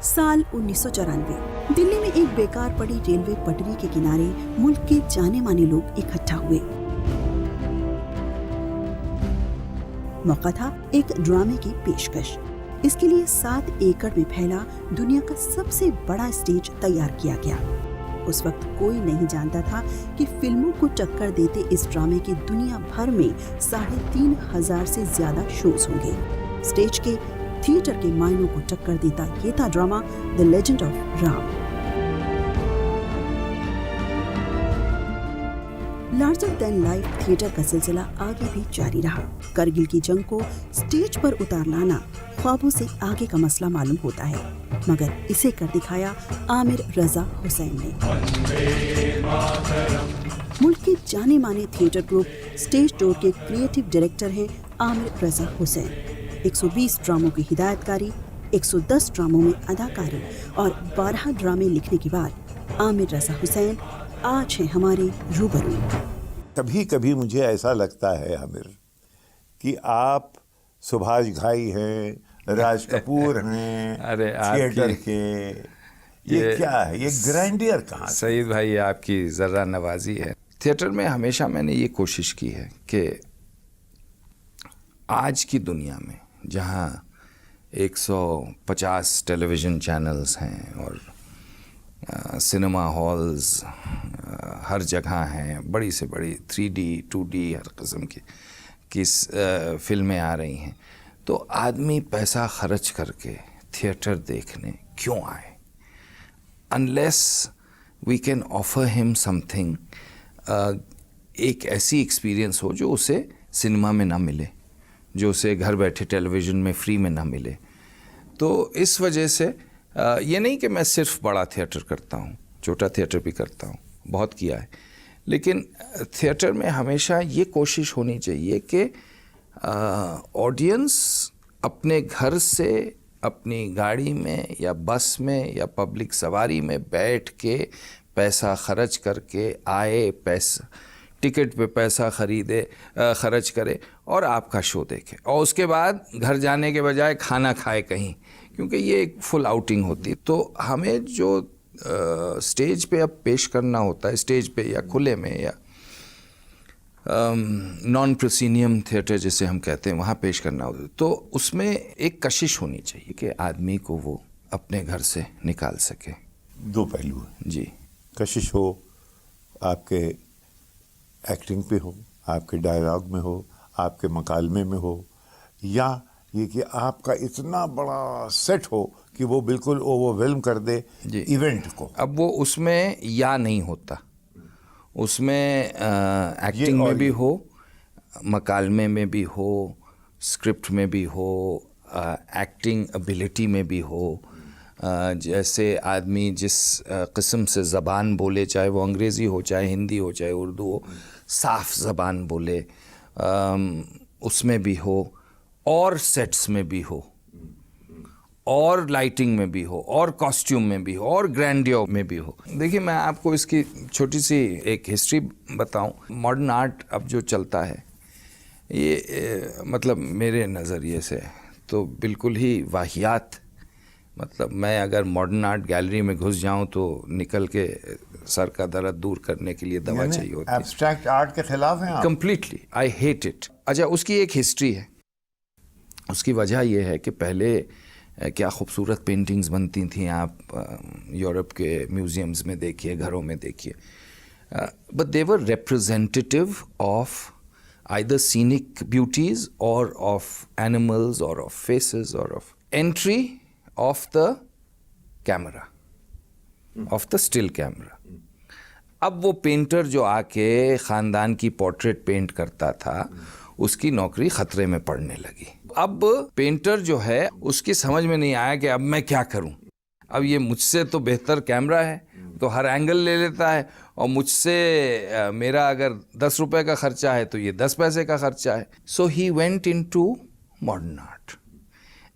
साल 1994 दिल्ली में एक बेकार पड़ी रेलवे पटरी के किनारे मुल्क के जाने माने लोग इकट्ठा हुए। मौका था एक ड्रामे की पेशकश। इसके लिए 7 एकड़ में फैला दुनिया का सबसे बड़ा स्टेज तैयार किया गया। उस वक्त कोई नहीं जानता था कि फिल्मों को टक्कर देते इस ड्रामे की दुनिया भर में 3,500 से ज्यादा शोज होंगे। स्टेज के थिएटर के मायनों को टक्कर देता ये था drama the legend of Ram. Larger than life theatre का सिलसिला आगे भी जारी रहा। करगिल की जंग को स्टेज पर उतार लाना ख्वाबों से आगे का मसला मालूम होता है, मगर इसे कर दिखाया आमिर रजा हुसैन ने। मुल्क के जाने माने थिएटर ग्रुप स्टेज डोर के क्रिएटिव डायरेक्टर हैं आमिर रजा हुसैन। 120 ड्रामों की हिदायतकारी, 110 ड्रामों में अदाकारी और 12 ड्रामे लिखने के बाद आमिर रजा हुसैन आज हैं हमारे रूबरू। कभी कभी मुझे ऐसा लगता है आमिर कि आप सुभाष घाई हैं, राज कपूर हैं, अरे थिएटर के ये क्या है, ये ग्रैंडियर कहाँ से? सईद भाई आपकी ज़र्रा नवाजी है। थिएटर में हमेशा मैंने ये कोशिश की है कि आज की दुनिया में जहाँ 150 टेलीविज़न चैनल्स हैं और सिनेमा हॉल्स हर जगह हैं, बड़ी से बड़ी 3D 2D हर किस्म की फिल्में आ रही हैं, तो आदमी पैसा खर्च करके थिएटर देखने क्यों आए? Unless we can offer him something, एक ऐसी एक्सपीरियंस हो जो उसे सिनेमा में ना मिले, जो उसे घर बैठे टेलीविज़न में फ्री में ना मिले। तो इस वजह से ये नहीं कि मैं सिर्फ बड़ा थिएटर करता हूँ, छोटा थिएटर भी करता हूँ, बहुत किया है, लेकिन थिएटर में हमेशा ये कोशिश होनी चाहिए कि ऑडियंस अपने घर से अपनी गाड़ी में या बस में या पब्लिक सवारी में बैठ के पैसा खर्च करके आए, पैसा टिकट पे पैसा खर्च करे और आपका शो देखे, और उसके बाद घर जाने के बजाय खाना खाए कहीं, क्योंकि ये एक फुल आउटिंग होती है। तो हमें जो स्टेज पे अब पेश करना होता है, स्टेज पे या खुले में या नॉन प्रोसीनियम थिएटर जिसे हम कहते हैं, वहाँ पेश करना होता है, तो उसमें एक कशिश होनी चाहिए कि आदमी को वो अपने घर से निकाल सके। दो पहलू है जी, कशिश हो, आपके एक्टिंग पे हो, आपके डायलॉग में हो, आपके मकालमे में हो, या ये कि आपका इतना बड़ा सेट हो कि वो बिल्कुल ओवरवेल्म कर दे इवेंट को। अब वो उसमें या नहीं होता, उसमें एक्टिंग में भी हो, मकालमे में भी हो, स्क्रिप्ट में भी हो, एक्टिंग एबिलिटी में भी हो। जैसे आदमी जिस किस्म से ज़बान बोले, चाहे वो अंग्रेज़ी हो, चाहे हिंदी हो, चाहे उर्दू हो, साफ ज़बान बोले, उसमें भी हो, और सेट्स में भी हो, और लाइटिंग में भी हो, और कॉस्ट्यूम में भी हो, और ग्रैंडियर में भी हो। देखिए, मैं आपको इसकी छोटी सी एक हिस्ट्री बताऊं। मॉडर्न आर्ट अब जो चलता है ये मतलब मेरे नज़रिए से तो बिल्कुल ही वाहियात, मतलब मैं अगर मॉडर्न आर्ट गैलरी में घुस जाऊं तो निकल के सर का दर्द दूर करने के लिए दवा चाहिए होती है। एब्स्ट्रैक्ट आर्ट के खिलाफ हैं आप? Completely, I hate it. अच्छा, उसकी एक हिस्ट्री है। उसकी वजह यह है कि पहले क्या खूबसूरत पेंटिंग्स बनती थी, आप यूरोप के म्यूज़ियम्स में देखिए, घरों में देखिए, but they were representative of either scenic beauties और ऑफ एनिमल्स और ऑफ फेसेस और of entry of the camera, of the still camera. अब वो पेंटर जो आके ख़ानदान की पोर्ट्रेट पेंट करता था, उसकी नौकरी ख़तरे में पड़ने लगी। अब पेंटर जो है उसकी समझ में नहीं आया कि अब मैं क्या करूं। अब ये मुझसे तो बेहतर कैमरा है, तो हर एंगल ले लेता है, और मुझसे मेरा अगर 10 रुपए का खर्चा है तो ये 10 पैसे का खर्चा है। So he went into modern art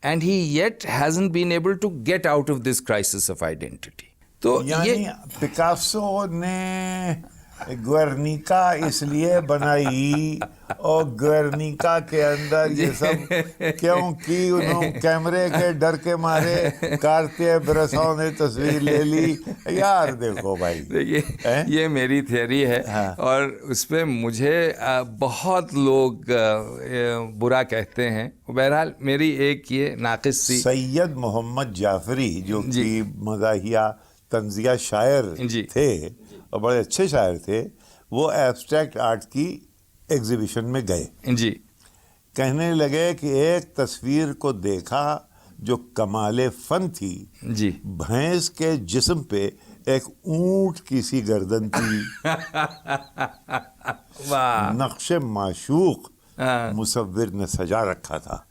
and he yet hasn't been able to get out of this crisis of identity. तो यानी पिकासो ने ग्वेर्निका इसलिए बनाई और ग्वेर्निका के अंदर ये सब क्योंकि उन्होंने कैमरे के डर के मारे कार्तिक ब्रसों ने तस्वीर ले ली। यार देखो भाई, देखिए ये मेरी थियरी है। हाँ। और उस पर मुझे बहुत लोग बुरा कहते हैं। बहरहाल मेरी एक ये नाक़िस सी सैयद मोहम्मद जाफरी जो जी। कि मज़ाहिया तंज़िया शायर जी। थे और बड़े अच्छे शायर थे, वो एब्स्ट्रैक्ट आर्ट की एग्जीबिशन में गए। जी कहने लगे कि एक तस्वीर को देखा जो कमाले फन थी। जी भैंस के जिस्म पे एक ऊंट की सी गर्दन थी। वाह। नक्शे माशूक हाँ। मुसव्विर ने सजा रखा था।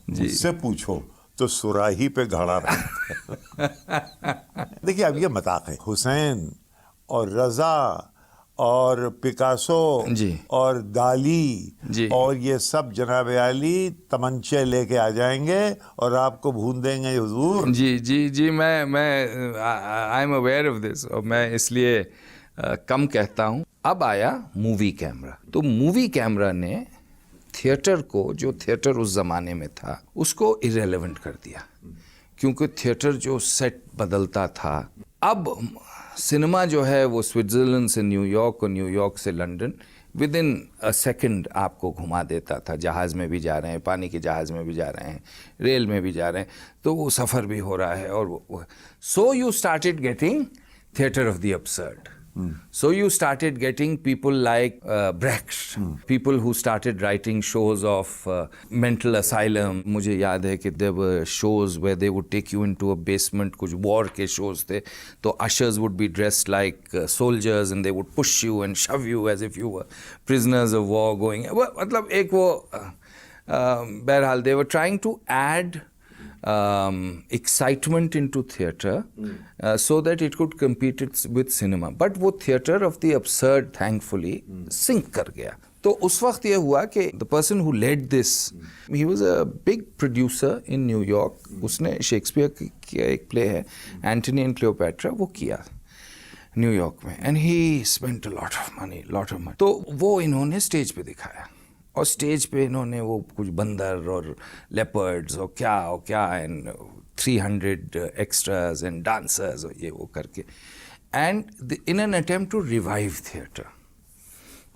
जी। मुझसे पूछो तो सुराही पे घड़ा रखा था। देखिए अब ये मजाक है। हुसैन और रजा और पिकासो जी। और दाली जी। और ये सब जनाब आली तमंचे लेके आ जाएंगे और आपको भून देंगे हुजूर। जी जी जी मैं I am aware of this और मैं इसलिए कम कहता हूँ। अब आया मूवी कैमरा। तो मूवी कैमरा ने थिएटर को, जो थिएटर उस ज़माने में था, उसको इरेलेवेंट कर दिया, क्योंकि थिएटर जो सेट बदलता था। अब सिनेमा जो है वो स्विट्ज़रलैंड से न्यूयॉर्क और न्यूयॉर्क से London with in a second आपको घुमा देता था। जहाज़ में भी जा रहे हैं, पानी के जहाज़ में भी जा रहे हैं, रेल में भी जा रहे हैं, तो वो सफ़र भी हो रहा है। और so you started getting theatre of the absurd. So you started getting people like Brecht, people who started writing shows of mental asylum. मुझे याद है कि there were shows where they would take you into a basement, कुछ war के shows थे, तो ushers would be dressed like soldiers and they would push you and shove you as if you were prisoners of war going. मतलब एक वो बहरहाल they were trying to add excitement into theatre so that it could compete with cinema. But वो theatre of the absurd thankfully sink कर गया। तो उस वक्त ये हुआ कि the person who led this, he was a big producer in New York. उसने शेक्सपियर की एक प्ले है एंटनी एंड क्लियोपैट्रा, वो किया न्यूयॉर्क में, and he spent a lot of money. तो वो इन्होंने स्टेज पे दिखाया और स्टेज पे इन्होंने वो कुछ बंदर और लेपर्ड्स और क्या एंड 300 एक्स्ट्रास एंड डांसर्स और ये वो करके, and in an attempt to revive theatre.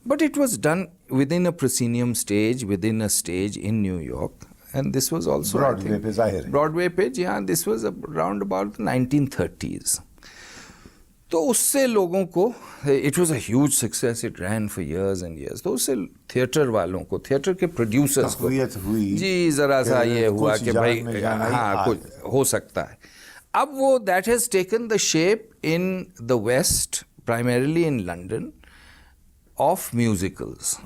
But it was done within a proscenium stage, within a stage in New York, and this was also Broadway पे जाहिर है। Broadway पे, जी हाँ, this was around about 1930s। तो उससे लोगों को, it was a huge success, it rain for years and years। तो उससे थिएटर वालों को, थिएटर के प्रोड्यूसर्स को हुई जी ज़रा सा ये हुआ कि भाई हाँ कुछ हो सकता है। अब वो that has taken the shape in the west, primarily in London, of musicals.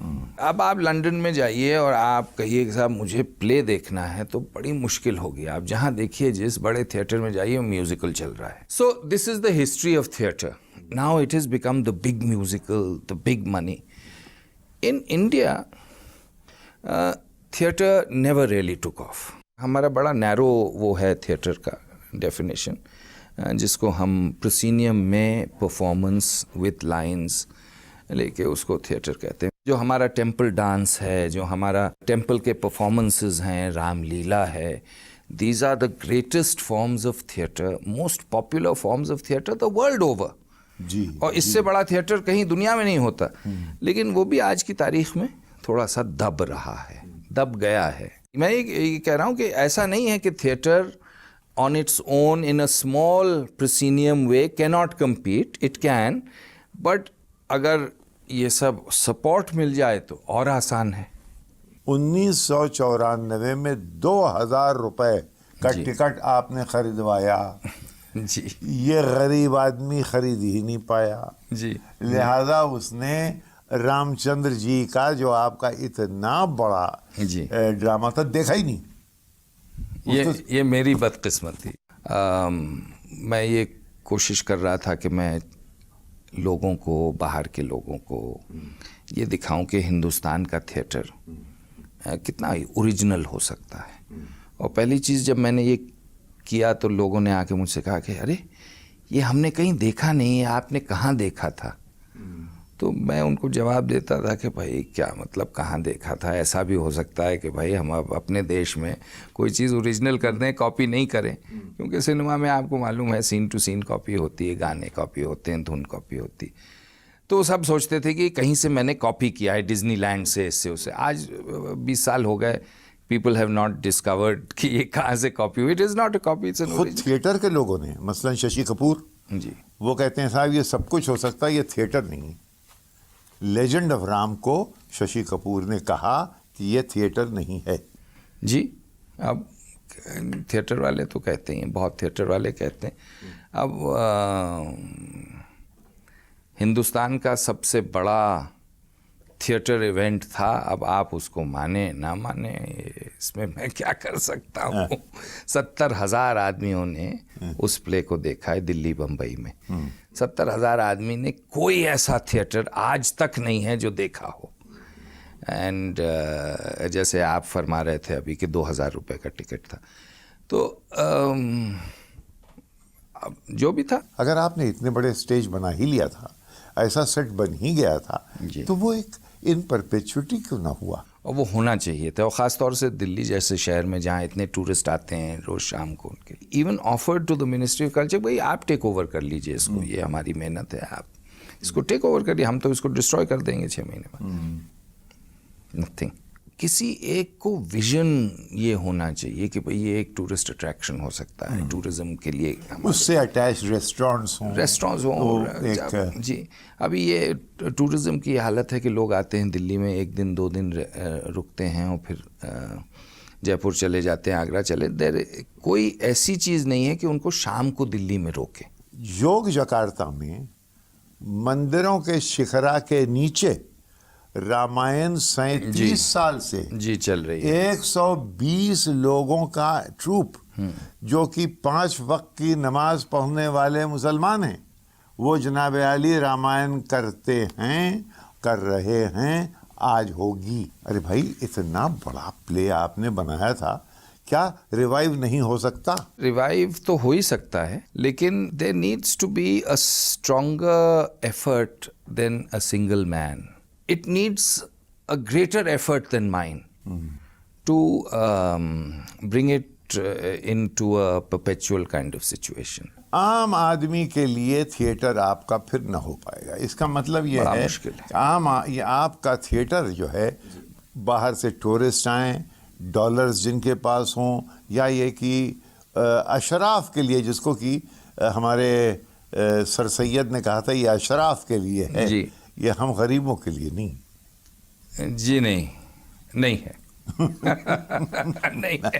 अब आप लंदन में जाइए और आप कहिए कि साहब मुझे प्ले देखना है, तो बड़ी मुश्किल होगी। आप जहाँ देखिए, जिस बड़े थिएटर में जाइए, म्यूजिकल चल रहा है। So this is the history of theatre. Now it has become the big musical, the big money. In India theatre never really took off. हमारा बड़ा नैरो वो है थिएटर का डेफिनेशन, जिसको हम प्रोसिनियम में परफॉर्मेंस विथ लाइन्स लेके उसको थिएटर कहते हैं। जो हमारा टेम्पल डांस है, जो हमारा टेम्पल के परफॉर्मेंसेस हैं, रामलीला है, these are the greatest forms of theatre, most popular forms of theatre the world over. जी। और इससे बड़ा थिएटर कहीं दुनिया में नहीं होता। लेकिन वो भी आज की तारीख में थोड़ा सा दब रहा है, दब गया है। मैं ये कह रहा हूँ कि ऐसा नहीं है कि theatre on its own in a small proscenium way cannot compete. It can, but अगर ये सब सपोर्ट मिल जाए तो और आसान है। 1994 में 2000 रुपए का टिकट आपने खरीदवाया जी। ये गरीब आदमी खरीद ही नहीं पाया जी। लिहाजा उसने रामचंद्र जी का जो आपका इतना बड़ा जी ड्रामा था देखा ही नहीं। ये मेरी बदकिस्मती। मैं ये कोशिश कर रहा था कि मैं लोगों को, बाहर के लोगों को ये दिखाऊं कि हिंदुस्तान का थिएटर कितना ओरिजिनल हो सकता है। और पहली चीज़ जब मैंने ये किया तो लोगों ने आके मुझसे कहा कि अरे ये हमने कहीं देखा नहीं है, आपने कहाँ देखा था? तो मैं उनको जवाब देता था कि भाई क्या मतलब कहाँ देखा था, ऐसा भी हो सकता है कि भाई हम अब अपने देश में कोई चीज़ ओरिजिनल कर दें, कॉपी नहीं करें, क्योंकि सिनेमा में आपको मालूम है सीन टू सीन कॉपी होती है, गाने कॉपी होते हैं, धुन कॉपी होती। तो सब सोचते थे कि कहीं से मैंने कॉपी किया है, डिज्नीलैंड से, इससे उसे। आज 20 साल हो गए, पीपल हैव नॉट डिस्कवर्ड कि ये कहाँ से कॉपी हुई। It is not a copy, it's an खुद ओरिजिनल। थिएटर के लोगों ने, मसलन शशि कपूर, जी वो कहते हैं साहब ये सब कुछ हो सकता है, ये थिएटर नहीं है। लेजेंड ऑफ राम को शशि कपूर ने कहा कि ये थिएटर नहीं है। जी, अब थिएटर वाले तो कहते हैं, बहुत थिएटर वाले कहते हैं। अब हिंदुस्तान का सबसे बड़ा थिएटर इवेंट था, अब आप उसको माने ना माने, इसमें मैं क्या कर सकता हूँ। 70,000 आदमियों ने उस प्ले को देखा है दिल्ली बम्बई में। 70,000 आदमी ने, कोई ऐसा थिएटर आज तक नहीं है जो देखा हो। एंड जैसे आप फरमा रहे थे अभी कि 2,000 रुपये का टिकट था, तो अब जो भी था। अगर आपने इतने बड़े स्टेज बना ही लिया था, ऐसा सेट बन ही गया था, तो वो एक इन परपेचुइटी क्यों ना हुआ? और वो होना चाहिए था, और ख़ास तौर से दिल्ली जैसे शहर में जहाँ इतने टूरिस्ट आते हैं रोज़ शाम को। उनके even offered to the ministry of culture, भाई आप टेक ओवर कर लीजिए इसको, ये हमारी मेहनत है, आप इसको टेक ओवर करिए, हम तो इसको डिस्ट्रॉय कर देंगे 6 महीने में। नथिंग। किसी एक को विजन ये होना चाहिए कि भाई ये एक टूरिस्ट अट्रैक्शन हो सकता है, टूरिज्म के लिए उससे अटैच रेस्टोरेंट्स हों। जी, अभी ये टूरिज्म की हालत है कि लोग आते हैं दिल्ली में, 1 दिन 2 दिन रुकते हैं और फिर जयपुर चले जाते हैं, आगरा चले। कोई ऐसी चीज़ नहीं है कि उनको शाम को दिल्ली में रोके। योग जकार्ता में मंदिरों के शिखरा के नीचे रामायण 37 साल से जी चल रही है। 120 लोगों का ट्रूप, जो कि 5 वक्त की नमाज पढ़ने वाले मुसलमान हैं, वो जनाब अली रामायण करते हैं, कर रहे हैं, आज होगी। अरे भाई, इतना बड़ा प्ले आपने बनाया था, क्या रिवाइव नहीं हो सकता? रिवाइव तो हो ही सकता है, लेकिन there needs to be a stronger effort than a single man. It needs a greater effort than mine to bring it into a perpetual kind of situation. आम आदमी के लिए थिएटर आपका फिर न हो पाएगा। इसका मतलब ये है ये आपका थिएटर जो है, बाहर से टूरिस्ट आए, डॉलर्स जिनके पास हों, या ये कि अशराफ के लिए, जिसको कि हमारे सर सैयद ने कहा था ये अशराफ के लिए है जी। ये हम गरीबों के लिए नहीं। जी नहीं है। नहीं है।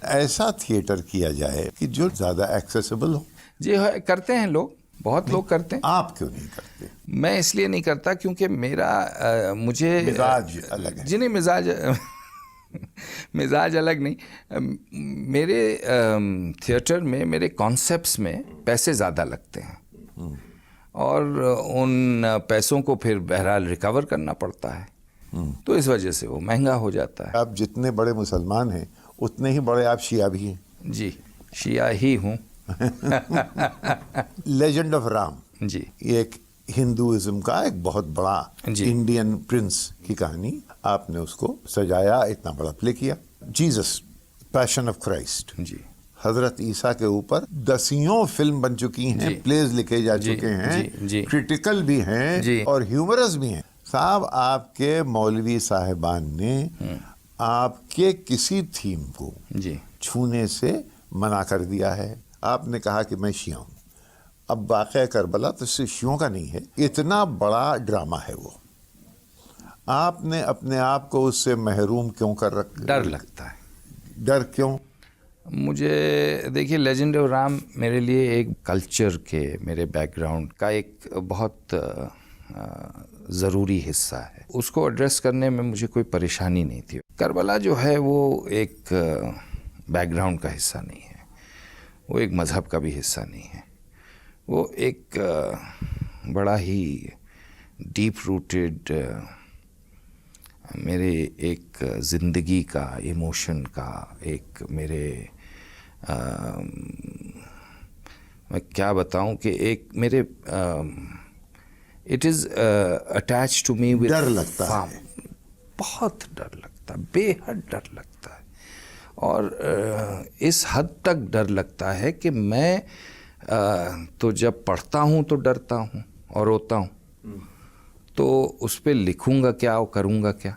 ऐसा थिएटर किया जाए कि जो ज्यादा एक्सेसिबल हो। जी करते हैं लोग, बहुत लोग करते हैं। आप क्यों नहीं करते? मैं इसलिए नहीं करता क्योंकि मेरा मुझे मिजाज अलग है। जी नहीं, मिजाज अलग नहीं। मेरे थिएटर में, मेरे कॉन्सेप्ट्स में पैसे ज़्यादा लगते हैं, और उन पैसों को फिर बहरहाल रिकवर करना पड़ता है, तो इस वजह से वो महंगा हो जाता है। आप जितने बड़े मुसलमान हैं उतने ही बड़े आप शिया भी हैं। जी, शिया ही हूँ। लेजेंड ऑफ राम जी, ये एक हिंदुइज्म का एक बहुत बड़ा इंडियन प्रिंस की कहानी, आपने उसको सजाया, इतना बड़ा प्ले किया। जीसस पैशन ऑफ क्राइस्ट, जी, हजरत ईसा के ऊपर दसियों फिल्म बन चुकी हैं, प्लेज लिखे जा चुके हैं, क्रिटिकल भी हैं और ह्यूमरस भी हैं। साहब, आपके मौलवी साहिबान ने आपके किसी थीम को छूने से मना कर दिया है। आपने कहा कि मैं शिया हूं। अब वाक़या करबला तो सिर्फ शियों का नहीं है, इतना बड़ा ड्रामा है वो। आपने अपने आप को उससे महरूम क्यों कर रखा? डर लगता है। डर क्यों? मुझे देखिए, लेजेंड ऑफ राम मेरे लिए एक कल्चर के, मेरे बैकग्राउंड का एक बहुत ज़रूरी हिस्सा है। उसको एड्रेस करने में मुझे कोई परेशानी नहीं थी। करबला जो है वो एक बैकग्राउंड का हिस्सा नहीं है, वो एक मज़हब का भी हिस्सा नहीं है, वो एक बड़ा ही डीप रूटेड मेरे एक ज़िंदगी का, इमोशन का, एक मेरे मैं क्या बताऊं कि एक मेरे it is attach to me with डर लगता है। बहुत डर लगता है, बेहद डर लगता है। और इस हद तक डर लगता है कि मैं तो जब पढ़ता हूँ तो डरता हूँ और रोता हूँ, तो उस पर लिखूँगा क्या और करूँगा क्या।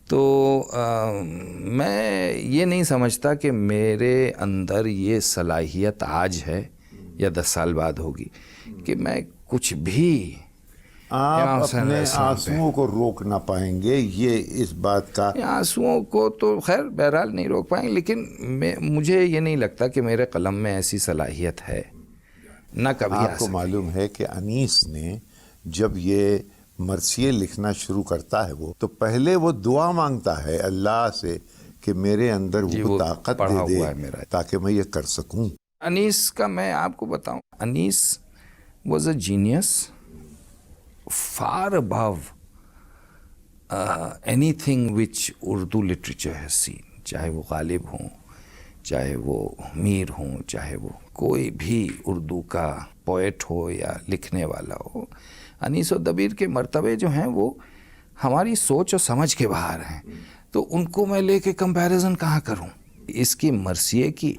तो मैं ये नहीं समझता कि मेरे अंदर ये सलाहियत आज है या 10 साल बाद होगी कि मैं कुछ भी आप अपने आंसुओं को रोक ना पाएंगे, ये इस बात का। आंसुओं को तो खैर बहरहाल नहीं रोक पाएंगे, लेकिन मुझे ये नहीं लगता कि मेरे कलम में ऐसी सलाहियत है, ना कभी आ आपको सके। मालूम है कि अनीस ने जब ये मर्सिये लिखना शुरू करता है वो, तो पहले वो दुआ मांगता है अल्लाह से कि मेरे अंदर वो ताकत पढ़ा दे हुआ है दे मेरा। ताकि मैं ये कर सकूं। अनीस का मैं आपको बताऊं, Anees was a genius far above anything which Urdu literature has seen. चाहे वो गालिब हों, चाहे वो मीर हों, चाहे वो कोई भी उर्दू का पोएट हो या लिखने वाला हो, अनीस और दबीर के मर्तबे जो हैं वो हमारी सोच और समझ के बाहर हैं। तो उनको मैं लेके कंपैरिजन कहाँ करूँ। इसकी मर्सिये की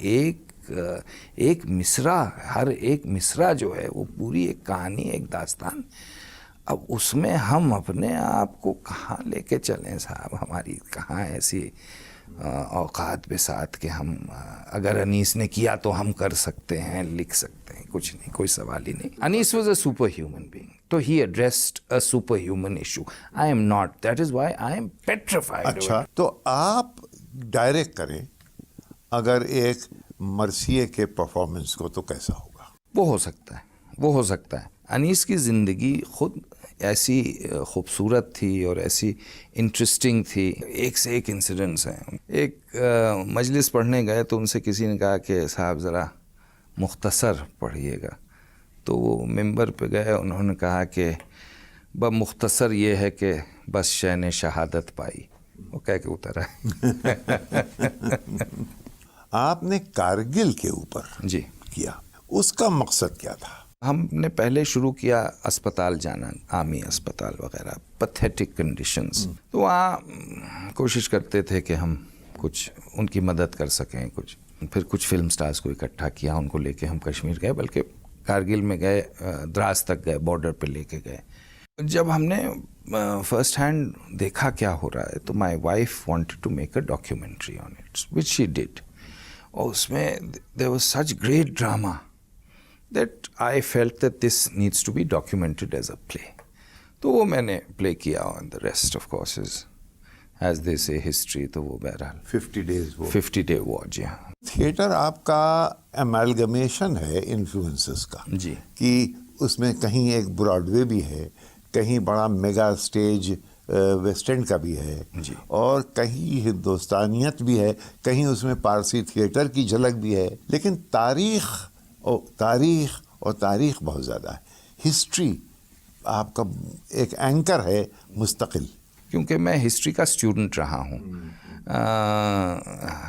एक मिसरा, हर एक मिसरा जो है वो पूरी एक कहानी, एक दास्तान। अब उसमें हम अपने आप को कहाँ लेके चलें साहब, हमारी कहाँ ऐसी औकात बिसात के हम अगर अनीस ने किया तो हम कर सकते हैं, लिख सकते हैं, कुछ नहीं, कोई सवाल ही नहीं। Anees was a super human being, तो he addressed a super human issue. I am not, that is why I am petrified. अच्छा, तो आप डायरेक्ट करें अगर एक मर्सिये के परफॉर्मेंस को, तो कैसा होगा? वो हो सकता है, वो हो सकता है। अनीस की ज़िंदगी खुद ऐसी खूबसूरत थी और ऐसी इंटरेस्टिंग थी, एक से एक इंसिडेंट्स हैं। एक मजलिस पढ़ने गए तो उनसे किसी ने कहा कि साहब ज़रा मुख्तसर पढ़िएगा, तो वो मिंबर पे गए, उन्होंने कहा कि मुख्तसर ये है कि बस शैन शहादत पाई, वो कह के उतर आए। आपने कारगिल के ऊपर जी किया, उसका मकसद क्या था? हमने पहले शुरू किया अस्पताल जाना, आर्मी अस्पताल वगैरह, पैथेटिक कंडीशंस, तो वहाँ कोशिश करते थे कि हम कुछ उनकी मदद कर सकें। कुछ फिर कुछ फिल्म स्टार्स को इकट्ठा किया, उनको लेके हम कश्मीर गए, बल्कि कारगिल में गए, द्रास तक गए, बॉर्डर पे लेके गए। जब हमने फर्स्ट हैंड देखा क्या हो रहा है, तो my wife wanted to make a documentary on it, which she did. और उसमें there was such great drama that I felt that this needs to be documented as a play. तो वो मैंने प्ले किया, and the rest of course is as they say history। तो वो बहरहाल 50 days वो 50 day war। जी हाँ। Theatre आपका एमैलगमेशन है इन्फ्लुएंसेस का जी। कि उसमें कहीं एक ब्रॉडवे भी है, कहीं बड़ा मेगा स्टेज वेस्ट एंड का भी है जी। और कहीं हिंदुस्तानियत भी है, कहीं उसमें पारसी थिएटर की झलक भी है। लेकिन तारीख बहुत ज़्यादा है। हिस्ट्री आपका एक एंकर है मुस्तकिल। क्योंकि मैं हिस्ट्री का स्टूडेंट रहा हूँ।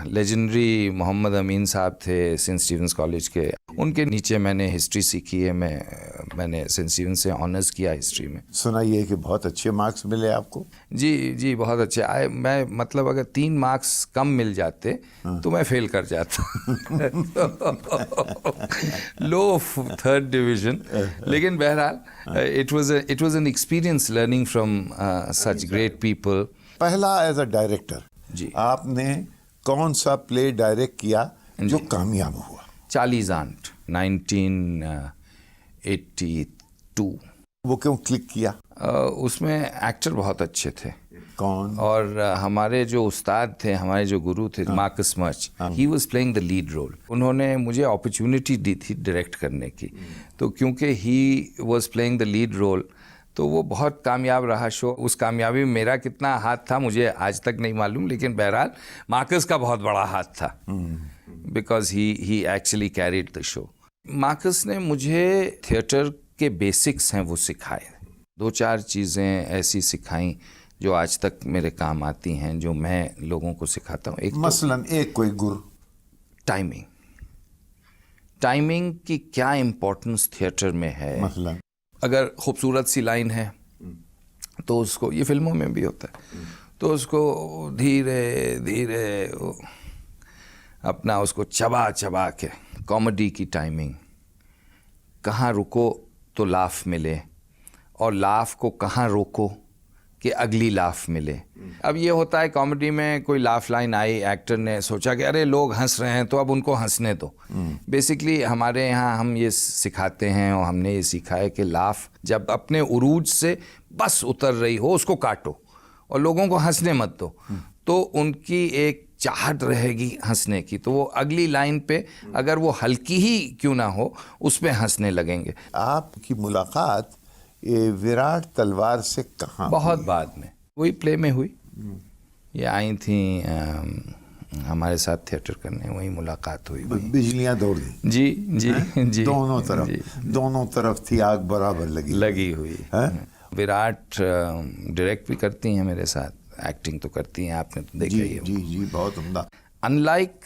लेजेंडरी मोहम्मद अमीन साहब थे सेंट स्टीफेंस कॉलेज के, उनके नीचे मैंने हिस्ट्री सीखी है। मैंने सेंट स्टीफेंस से ऑनर्स किया हिस्ट्री में। सुना ये कि बहुत अच्छे मार्क्स मिले आपको? जी, बहुत अच्छे आए। मैं मतलब अगर 3 मार्क्स कम मिल जाते तो मैं फेल कर जाता। Low 3rd division. लेकिन बहरहाल it was an experience learning from such great people. पहला एज अ डायरेक्टर जी, आपने कौन सा प्ले डायरेक्ट किया जो कामयाब हुआ? Charley's Aunt 1982। वो क्यों क्लिक किया? उसमें एक्टर बहुत अच्छे थे। कौन? और हमारे जो उस्ताद थे, हमारे जो गुरु थे, Marcus Murch, he was playing the lead role. उन्होंने मुझे अपॉर्चुनिटी दी थी डायरेक्ट करने की, तो क्योंकि he was playing the lead role तो वो बहुत कामयाब रहा शो। उस कामयाबी में मेरा कितना हाथ था मुझे आज तक नहीं मालूम, लेकिन बहरहाल मार्कस का बहुत बड़ा हाथ था, because he actually carried the show. Marcus ने मुझे थिएटर के बेसिक्स हैं वो सिखाए। 2-4 चीज़ें ऐसी सिखाई जो आज तक मेरे काम आती हैं, जो मैं लोगों को सिखाता हूँ। एक मसलन एक कोई गुर? टाइमिंग की क्या इम्पोर्टेंस थिएटर में है। मसलन अगर खूबसूरत सी लाइन है तो उसको, ये फिल्मों में भी होता है, तो उसको धीरे धीरे अपना उसको चबा चबा के, कॉमेडी की टाइमिंग, कहाँ रुको तो लाफ मिले और लाफ को कहाँ रोको कि अगली लाफ मिले। अब ये होता है कॉमेडी में, कोई लाफ लाइन आई, एक्टर ने सोचा कि अरे लोग हंस रहे हैं तो अब उनको हंसने दो। बेसिकली हमारे यहाँ हम ये सिखाते हैं और हमने ये सीखा है कि लाफ जब अपने उरूज से बस उतर रही हो उसको काटो और लोगों को हंसने मत दो, तो उनकी एक चाहत रहेगी हंसने की, तो वो अगली लाइन पे अगर वो हल्की ही क्यों ना हो उस पे हंसने लगेंगे। आपकी मुलाकात ये विराट तलवार से कहाँ बहुत हुई? बाद में, वही प्ले में हुई। ये आई थी हमारे साथ थिएटर करने, वही मुलाकात हुई। बिजलियां दौड़ दी जी जी जी, दोनों तरफ जी, दोनों तरफ थी आग बराबर लगी हुई। हैं? विराट डायरेक्ट भी करती हैं मेरे साथ, एक्टिंग तो करती हैं, आपने तो देखा जी ही है। जी जी, बहुत उम्दा। Unlike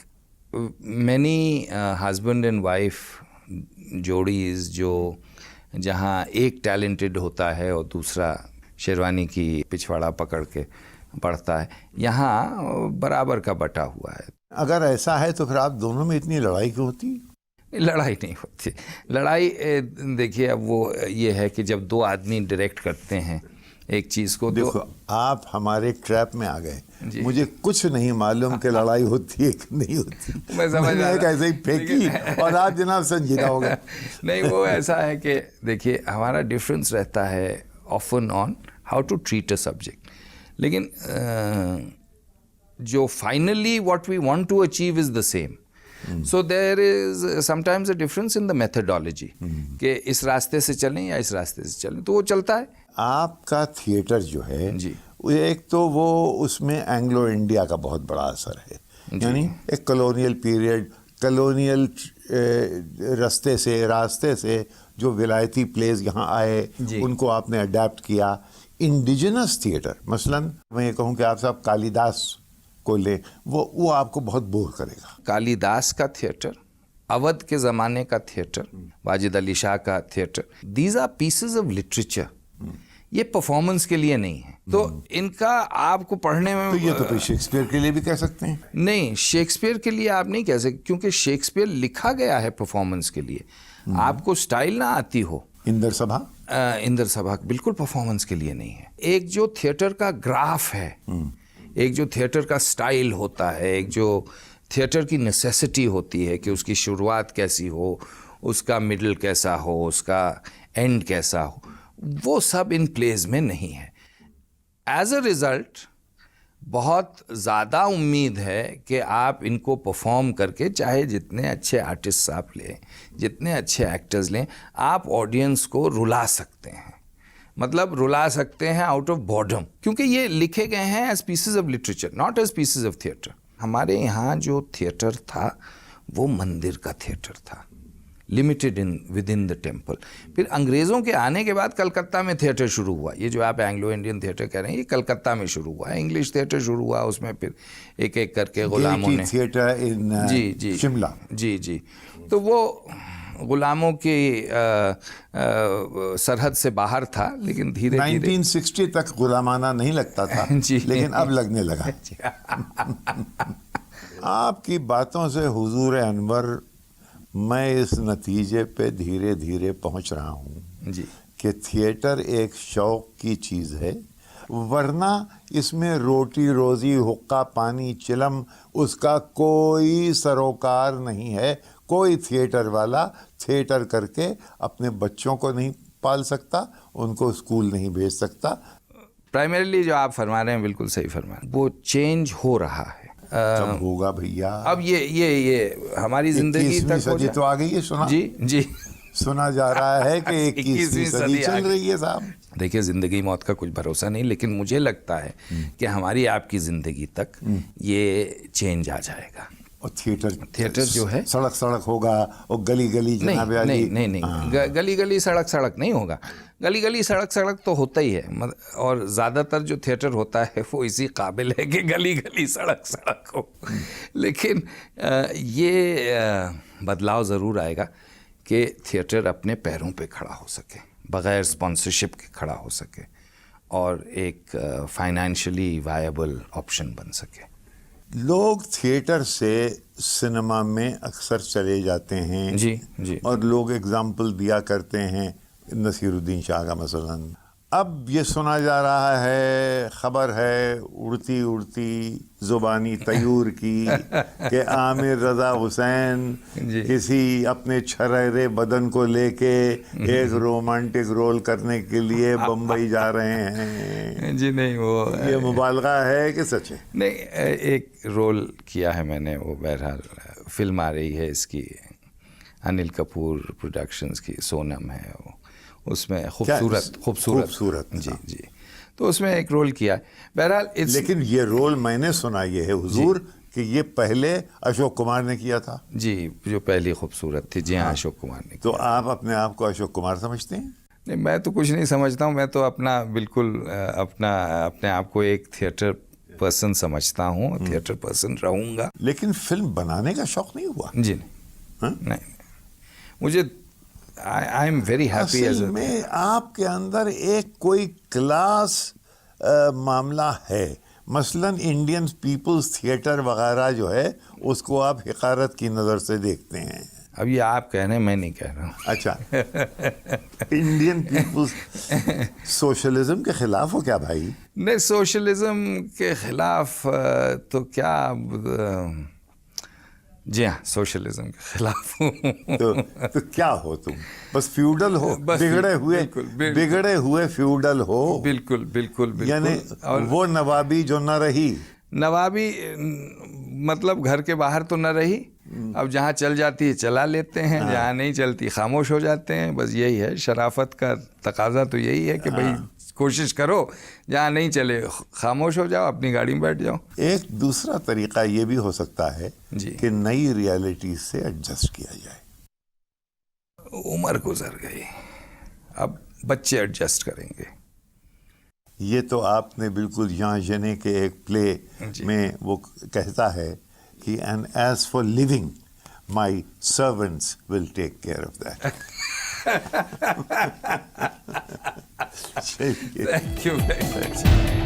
many husband and wife जोड़ीज जो जहाँ एक टैलेंटेड होता है और दूसरा शेरवानी की पिछवाड़ा पकड़ के बढ़ता है, यहाँ बराबर का बटा हुआ है। अगर ऐसा है तो फिर आप दोनों में इतनी लड़ाई क्यों होती? लड़ाई नहीं होती। लड़ाई देखिए, अब वो ये है कि जब दो आदमी डायरेक्ट करते हैं एक चीज़ को, देखो आप हमारे ट्रैप में आ गए, मुझे कुछ नहीं मालूम कि लड़ाई होती है कि नहीं होती। मैं समझ मैंने एक ऐसे ही फेंकी और आप जनाब संजीदा हो गए। नहीं, वो ऐसा है कि देखिए हमारा डिफरेंस रहता है often on how to treat a subject, लेकिन जो finally what we want to achieve is the same. So there is sometimes a difference in the methodology कि इस रास्ते से चलें या इस रास्ते से चलें, तो वो चलता है। आपका थिएटर जो है जी, एक तो वो उसमें एंग्लो इंडिया का बहुत बड़ा असर है, यानी एक कॉलोनियल पीरियड, कॉलोनियल रास्ते से जो विलायती प्लेस यहाँ आए उनको आपने अडेप्ट किया। इंडिजिनस थिएटर, मसलन मैं ये कहूँ कि आप साहब कालिदास को ले, वो आपको बहुत बोर करेगा। कालिदास का थिएटर, अवध के ज़माने का थिएटर, वाजिद अली शाह का theatre, these are pieces of literature. ये परफॉर्मेंस के लिए नहीं है, तो इनका आपको पढ़ने में तो ये तो कोई शेक्सपियर के लिए भी कह सकते हैं। नहीं, शेक्सपियर के लिए आप नहीं कह सकते, क्योंकि शेक्सपियर लिखा गया है परफॉर्मेंस के लिए। आपको स्टाइल ना आती हो, इंदर सभा बिल्कुल परफॉर्मेंस के लिए नहीं है। एक जो थिएटर का ग्राफ है, एक जो थिएटर का स्टाइल होता है, एक जो थिएटर की नेसेसिटी होती है कि उसकी शुरुआत कैसी हो, उसका मिडल कैसा हो, उसका एंड कैसा हो, वो सब इन प्लेज में नहीं है। एज अ रिज़ल्ट बहुत ज़्यादा उम्मीद है कि आप इनको परफॉर्म करके, चाहे जितने अच्छे आर्टिस्ट आप लें, जितने अच्छे एक्टर्स लें, आप ऑडियंस को रुला सकते हैं। मतलब रुला सकते हैं आउट ऑफ बॉर्डम, क्योंकि ये लिखे गए हैं as pieces of literature, not as pieces of theatre. हमारे यहाँ जो थिएटर था वो मंदिर का थिएटर था, limited with in the temple. फिर अंग्रेज़ों के आने के बाद कलकत्ता में थिएटर शुरू हुआ। ये जो आप एंग्लो इंडियन थिएटर कह रहे हैं, ये कलकत्ता में शुरू हुआ है। इंग्लिश थिएटर शुरू हुआ, उसमें फिर एक एक करके गुलामों ने, थिएटर इन जी शिमला, जी, तो वो गुलामों की सरहद से बाहर था, लेकिन धीरे धीरे 1960 तक गुलामाना नहीं लगता था लेकिन अब लगने लगा। आपकी बातों से हुजूर अनवर मैं इस नतीजे पे धीरे धीरे पहुंच रहा हूं जी कि थिएटर एक शौक की चीज़ है, वरना इसमें रोटी रोज़ी हुक्का पानी चिलम उसका कोई सरोकार नहीं है। कोई थिएटर वाला थिएटर करके अपने बच्चों को नहीं पाल सकता, उनको स्कूल नहीं भेज सकता। प्राइमरीली जो आप फरमा रहे हैं बिल्कुल सही फरमा रहे हैं, वो चेंज हो रहा है। कब होगा भैया? अब ये हमारी जिंदगी तक सदी तो आ गई है, सुना जी सुना जा रहा है कि 21वीं सदी चल रही है साहब। देखिए, जिंदगी मौत का कुछ भरोसा नहीं, लेकिन मुझे लगता है कि हमारी आपकी जिंदगी तक ये चेंज आ जाएगा। और थिएटर जो है सड़क होगा और गली नहीं, गली सड़क नहीं होगा। गली सड़क तो होता ही है, और ज़्यादातर जो थिएटर होता है वो इसी काबिल है कि गली सड़क हो। लेकिन ये बदलाव ज़रूर आएगा कि थिएटर अपने पैरों पे खड़ा हो सके। बग़ैर स्पॉन्सरशिप के खड़ा हो सके और एक फाइनेंशियली वायबल ऑप्शन बन सके। लोग थिएटर से सिनेमा में अक्सर चले जाते हैं जी जी। और लोग एग्जाम्पल दिया करते हैं, नसीरुद्दीन शाह का मसलन। अब ये सुना जा रहा है, खबर है उड़ती उड़ती ज़ुबानी तयूर की कि आमिर रज़ा हुसैन किसी अपने छरहरे बदन को लेके एक रोमांटिक रोल करने के लिए बम्बई जा रहे हैं। जी नहीं, वो ये मुबालगा है कि सच है? नहीं, एक रोल किया है मैंने, वो बहरहाल फिल्म आ रही है इसकी, अनिल कपूर प्रोडक्शंस की, सोनम है वो, उसमें खूबसूरत जी हाँ। जी, तो उसमें एक रोल किया है। बहरहाल लेकिन ये रोल मैंने सुना ये है हुजूर कि ये पहले अशोक कुमार ने किया था। जी, जो पहली खूबसूरत थी, जी हाँ, अशोक कुमार ने। तो आप अपने आप को अशोक कुमार समझते हैं? नहीं, मैं तो कुछ नहीं समझता हूँ, मैं तो अपना बिल्कुल अपने आप को एक थिएटर पर्सन समझता हूँ, थिएटर पर्सन रहूँगा। लेकिन फिल्म बनाने का शौक नहीं हुआ? जी नहीं, मुझे I am very happy as में आपके अंदर एक कोई क्लास मामला है, मसलन इंडियन पीपल्स थिएटर वगैरह जो है उसको आप हिकारत की नज़र से देखते हैं। अब ये आप कह रहे हैं, मैं नहीं कह रहा हूँ। अच्छा, इंडियन पीपल्स सोशलिज्म के खिलाफ हो क्या भाई? नहीं, सोशलिज्म के खिलाफ तो क्या, जी हाँ, सोशलिज्म के खिलाफ हूँ। तो क्या हो तुम? बस फ्यूडल हो, बिगड़े हुए फ्यूडल हो। बिल्कुल बिल्कुल बिल्कुल। यानी वो नवाबी जो न रही, नवाबी मतलब घर के बाहर तो न रही, अब जहाँ चल जाती है चला लेते हैं, जहाँ नहीं चलती खामोश हो जाते हैं, बस यही है। शराफत का तकाजा तो यही है कि भाई कोशिश करो, जहाँ नहीं चले खामोश हो जाओ, अपनी गाड़ी में बैठ जाओ। एक दूसरा तरीका ये भी हो सकता है जी कि नई रियलिटी से एडजस्ट किया जाए। उम्र गुजर गई, अब बच्चे एडजस्ट करेंगे। ये तो आपने बिल्कुल यहाँ जने के एक प्ले में वो कहता है कि and as for living my servants will take care of that. Thank you very much.